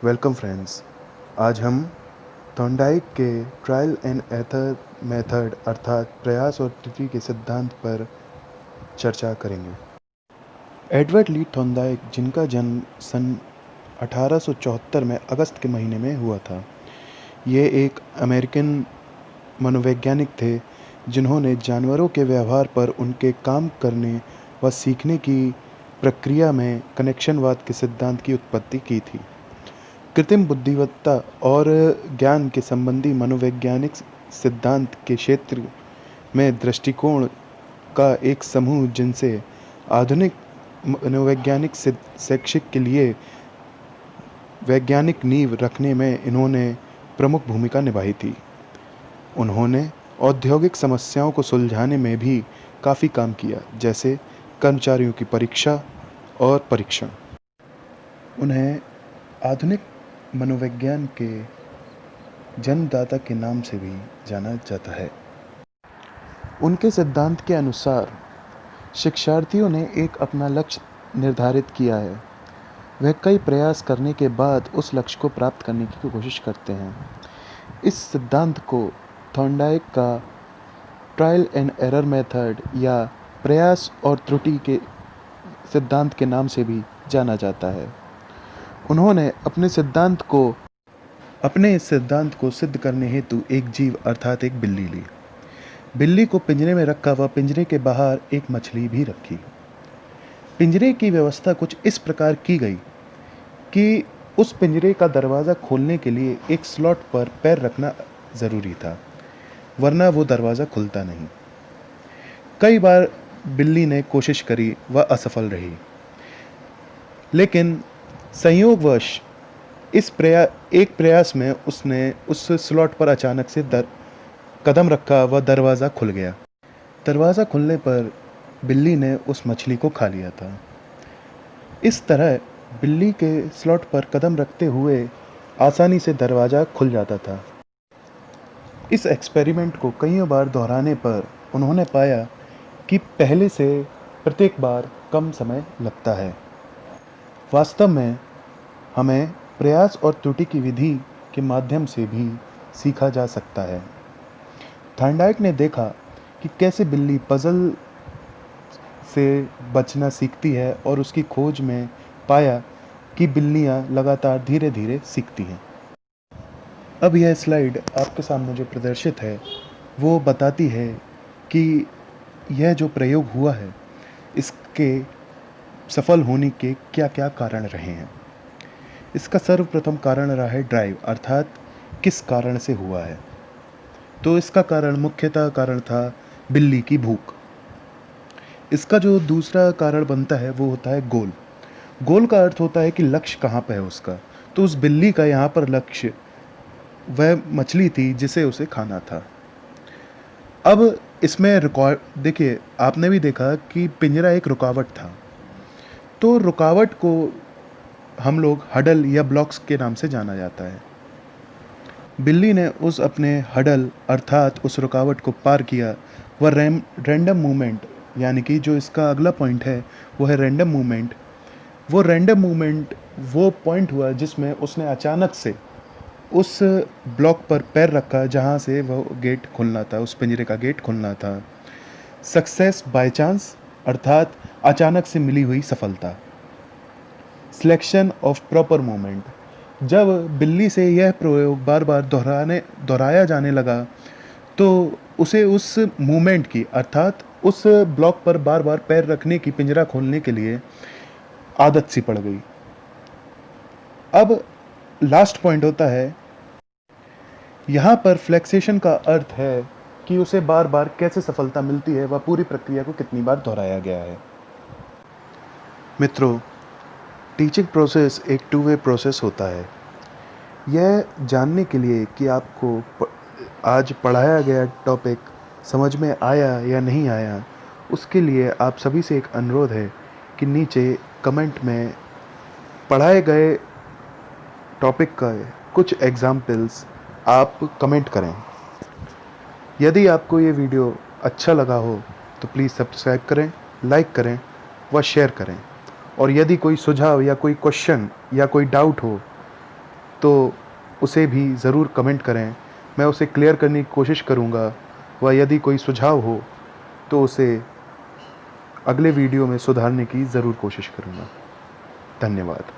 Welcome friends. आज हम Thorndike के ट्रायल एंड एरर मेथड अर्थात प्रयास और त्रुटि के सिद्धांत पर चर्चा करेंगे। एडवर्ड ली थॉर्नडाइक, जिनका जन्म सन 1874 में अगस्त के महीने में हुआ था, ये एक अमेरिकन मनोवैज्ञानिक थे जिन्होंने जानवरों के व्यवहार पर उनके काम करने व सीखने की प्रक्रिया में कनेक्शनवाद के सिद्धांत की उत्पत्ति की थी। कृत्रिम बुद्धिमत्ता और ज्ञान के संबंधी मनोवैज्ञानिक सिद्धांत के क्षेत्र में दृष्टिकोण का एक समूह जिनसे आधुनिक मनोवैज्ञानिक शैक्षिक के लिए वैज्ञानिक नींव रखने में इन्होंने प्रमुख भूमिका निभाई थी। उन्होंने औद्योगिक समस्याओं को सुलझाने में भी काफ़ी काम किया, जैसे कर्मचारियों की परीक्षा और परीक्षण। उन्हें आधुनिक मनोविज्ञान के जन्मदाता के नाम से भी जाना जाता है। उनके सिद्धांत के अनुसार शिक्षार्थियों ने एक अपना लक्ष्य निर्धारित किया है। वह कई प्रयास करने के बाद उस लक्ष्य को प्राप्त करने की कोशिश करते हैं। इस सिद्धांत को थॉर्नडाइक का ट्रायल एंड एरर मेथड या प्रयास और त्रुटि के सिद्धांत के नाम से भी जाना जाता है। उन्होंने अपने इस सिद्धांत को सिद्ध करने हेतु एक जीव अर्थात एक बिल्ली ली। बिल्ली को पिंजरे में रखा व पिंजरे के बाहर एक मछली भी रखी। पिंजरे की व्यवस्था कुछ इस प्रकार की गई कि उस पिंजरे का दरवाज़ा खोलने के लिए एक स्लॉट पर पैर रखना ज़रूरी था, वरना वो दरवाज़ा खुलता नहीं। कई बार बिल्ली ने कोशिश करी व असफल रही, लेकिन संयोगवश एक प्रयास में उसने उस स्लॉट पर अचानक से कदम रखा व दरवाज़ा खुल गया। दरवाज़ा खुलने पर बिल्ली ने उस मछली को खा लिया था। इस तरह बिल्ली के स्लॉट पर कदम रखते हुए आसानी से दरवाज़ा खुल जाता था। इस एक्सपेरिमेंट को कई बार दोहराने पर उन्होंने पाया कि पहले से प्रत्येक बार कम समय लगता है। वास्तव में हमें प्रयास और त्रुटि की विधि के माध्यम से भी सीखा जा सकता है। थॉर्नडाइक ने देखा कि कैसे बिल्ली पजल से बचना सीखती है और उसकी खोज में पाया कि बिल्लियां लगातार धीरे धीरे सीखती हैं। अब यह स्लाइड आपके सामने जो प्रदर्शित है वो बताती है कि यह जो प्रयोग हुआ है इसके सफल होने के क्या क्या कारण रहे हैं। इसका सर्वप्रथम कारण रहा है ड्राइव, अर्थात किस कारण से हुआ है। तो इसका मुख्यतः कारण था बिल्ली की भूख। इसका जो दूसरा कारण बनता है वो होता है गोल। गोल का अर्थ होता है कि लक्ष्य कहाँ पे है उसका। तो उस बिल्ली का यहाँ पर लक्ष्य वह मछली थी जिसे उसे खाना था। अब इसमें देखिए, आपने भी देखा कि पिंजरा एक रुकावट था, तो रुकावट को हम लोग हडल या ब्लॉक्स के नाम से जाना जाता है। बिल्ली ने उस अपने हडल अर्थात उस रुकावट को पार किया वह रैंडम मूवमेंट, यानी कि जो इसका अगला पॉइंट है वो है रैंडम मूवमेंट। वो रैंडम मूवमेंट वो पॉइंट हुआ जिसमें उसने अचानक से उस ब्लॉक पर पैर रखा जहाँ से वह गेट खुलना था, उस पिंजरे का गेट खुलना था। सक्सेस बाय चांस, अर्थात अचानक से मिली हुई सफलता। सिलेक्शन ऑफ प्रॉपर मूवमेंट, जब बिल्ली से यह प्रयोग बार बार दोहराया जाने लगा तो उसे उस मूवमेंट की, अर्थात उस ब्लॉक पर बार बार पैर रखने की, पिंजरा खोलने के लिए आदत सी पड़ गई। अब लास्ट पॉइंट होता है, यहाँ पर फ्लेक्सेशन का अर्थ है कि उसे बार बार कैसे सफलता मिलती है, वह पूरी प्रक्रिया को कितनी बार दोहराया गया है। मित्रों, टीचिंग प्रोसेस एक टू वे प्रोसेस होता है। यह जानने के लिए कि आपको आज पढ़ाया गया टॉपिक समझ में आया या नहीं आया, उसके लिए आप सभी से एक अनुरोध है कि नीचे कमेंट में पढ़ाए गए टॉपिक का कुछ एग्जाम्पल्स आप कमेंट करें। यदि आपको ये वीडियो अच्छा लगा हो तो प्लीज़ सब्सक्राइब करें, लाइक करें व शेयर करें। और यदि कोई सुझाव या कोई क्वेश्चन या कोई डाउट हो तो उसे भी ज़रूर कमेंट करें। मैं उसे क्लियर करने की कोशिश करूँगा व यदि कोई सुझाव हो तो उसे अगले वीडियो में सुधारने की ज़रूर कोशिश करूँगा। धन्यवाद।